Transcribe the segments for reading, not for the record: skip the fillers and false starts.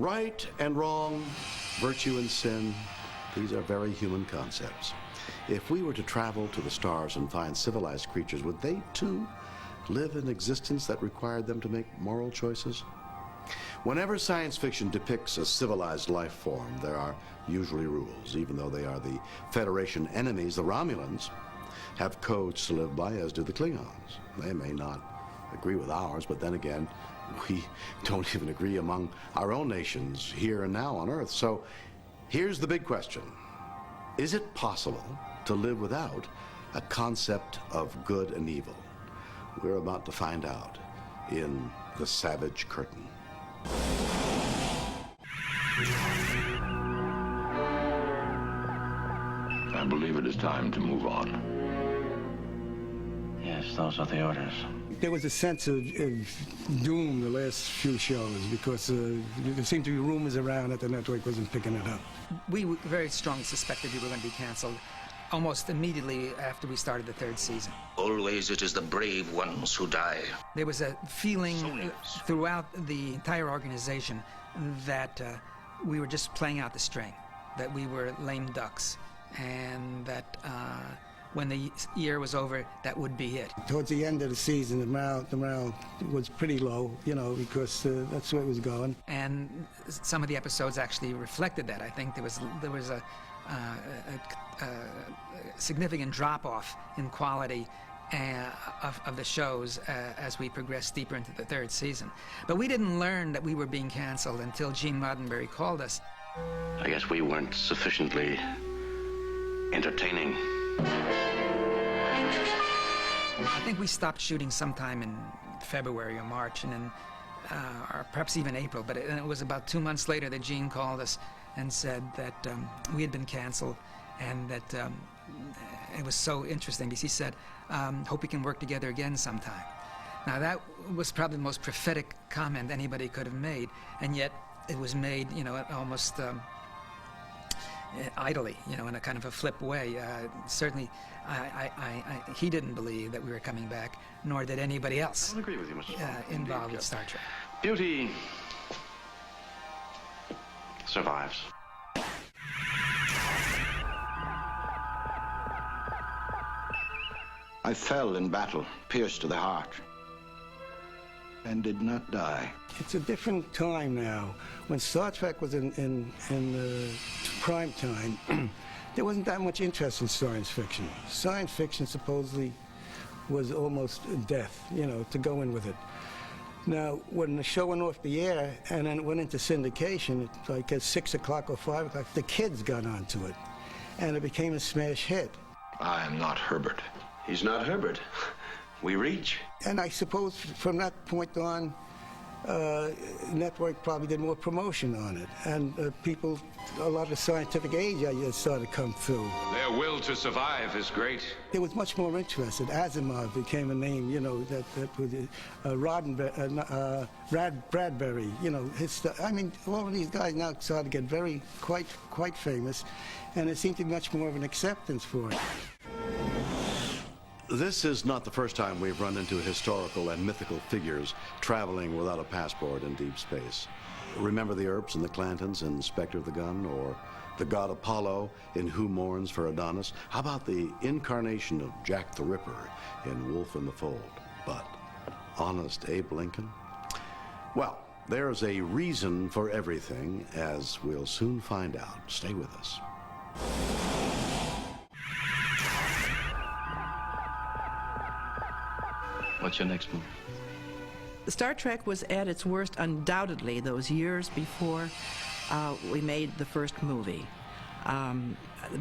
Right and wrong, virtue and sin, these are very human concepts. If we were to travel to the stars and find civilized creatures, would they too live an existence that required them to make moral choices? Whenever science fiction depicts a civilized life form, there are usually rules. Even though they are the Federation enemies, the Romulans have codes to live by, as do the Klingons. They may not agree with ours, but then again, we don't even agree among our own nations here and now on Earth. So here's the big question. Is it possible to live without a concept of good and evil? We're about to find out in The Savage Curtain. I believe it is time to move on. Yes, those are the orders. There was a sense of doom the last few shows because there seemed to be rumors around that the network wasn't picking it up. We very strongly suspected we were going to be canceled almost immediately after we started the third season. Always it is the brave ones who die. There was a feeling throughout the entire organization that we were just playing out the string, that we were lame ducks, and that when the year was over, that would be it. Towards the end of the season, the morale was pretty low, you know, because that's where it was going. And some of the episodes actually reflected that. I think there was a significant drop-off in quality of the shows as we progressed deeper into the third season. But we didn't learn that we were being canceled until Gene Roddenberry called us. I guess we weren't sufficiently entertaining. I think we stopped shooting sometime in February or March, and then, or perhaps even April, but it was about 2 months later that Gene called us and said that we had been canceled, and that it was so interesting because he said, hope we can work together again sometime. Now that was probably the most prophetic comment anybody could have made, and yet it was made, you know, almost idly, you know, in a kind of a flip way. Certainly, he didn't believe that we were coming back, nor did anybody else. I agree with you, Mr. Involved with Star Trek. Beauty survives. I fell in battle, pierced to the heart, and did not die. It's a different time now. When Star Trek was in prime time, there wasn't that much interest in science fiction. Science fiction supposedly was almost death, you know, to go in with it. Now, when the show went off the air and then it went into syndication, like at 6 o'clock or 5 o'clock, the kids got onto it, and it became a smash hit. I am not Herbert. He's not Herbert. We reach. And I suppose from that point on, network probably did more promotion on it, and people, a lot of scientific age started to come through. Their will to survive is great. There was much more interest. Asimov became a name, you know, that was Roddenberry, Bradbury, you know, his stuff. I mean, all of these guys now started to get quite famous, and there seemed to be much more of an acceptance for it. This is not the first time we've run into historical and mythical figures traveling without a passport in deep space. Remember the Earps and the Clantons in Spectre of the Gun, or the god Apollo in Who Mourns for Adonis? How about the incarnation of Jack the Ripper in Wolf in the Fold? But honest Abe Lincoln? Well, there's a reason for everything, as we'll soon find out. Stay with us. What's your next move? Star Trek was at its worst undoubtedly those years before we made the first movie,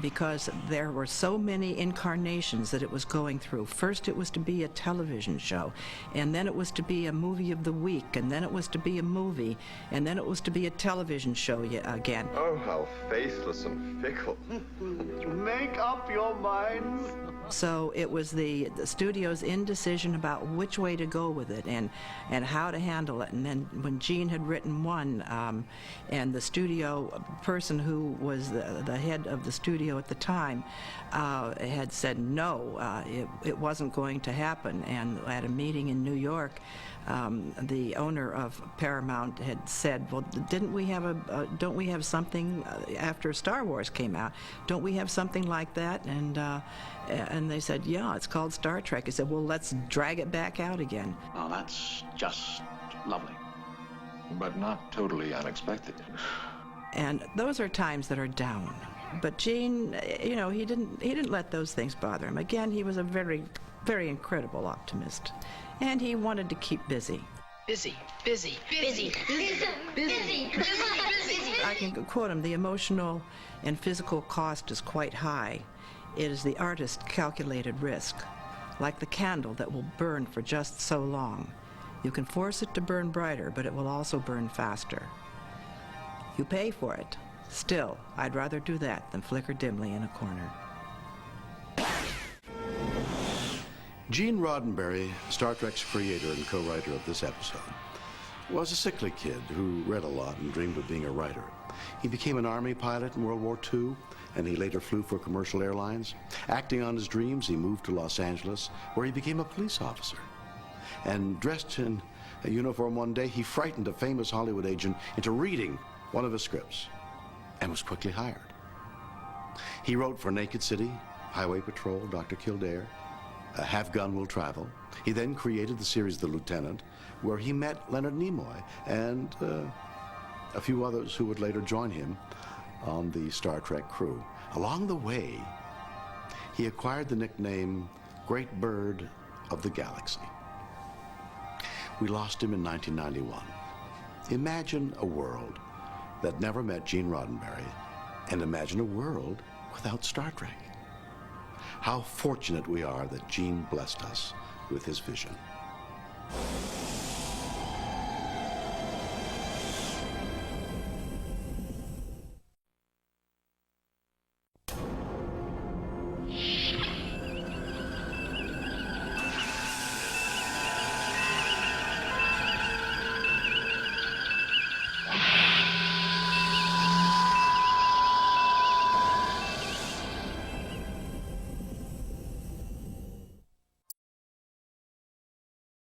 because there were so many incarnations that it was going through. First it was to be a television show, and then it was to be a movie of the week, and then it was to be a movie, and then it was to be a television show again. Oh, how faithless and fickle. Make up your minds. So it was the studio's indecision about which way to go with it and how to handle it. And then when Gene had written one, and the studio person who was the the head of the studio at the time, had said no, it wasn't going to happen. And at a meeting in New York, the owner of Paramount had said, well, don't we have something after Star Wars came out? Don't we have something like that? And they said, yeah, it's called Star Trek. He said, well, let's drag it back out again. Oh, that's just lovely. But not totally unexpected. And those are times that are down. But Gene, you know, he didn't let those things bother him. Again, he was a very, very incredible optimist. And he wanted to keep busy. Busy. I can quote him, the emotional and physical cost is quite high. It is the artist's calculated risk, like the candle that will burn for just so long. You can force it to burn brighter, but it will also burn faster. You pay for it. Still, I'd rather do that than flicker dimly in a corner. Gene Roddenberry, Star Trek's creator and co-writer of this episode, was a sickly kid who read a lot and dreamed of being a writer. He became an Army pilot in World War II, and he later flew for commercial airlines. Acting on his dreams, he moved to Los Angeles, where he became a police officer. And dressed in a uniform one day, he frightened a famous Hollywood agent into reading one of his scripts and was quickly hired. He wrote for Naked City, Highway Patrol, Dr. Kildare, Have Gun Will Travel. He then created the series The Lieutenant, where he met Leonard Nimoy and a few others who would later join him on the Star Trek crew. Along the way, he acquired the nickname Great Bird of the Galaxy. We lost him in 1991. Imagine a world that never met Gene Roddenberry, and imagine a world without Star Trek. How fortunate we are that Gene blessed us with his vision.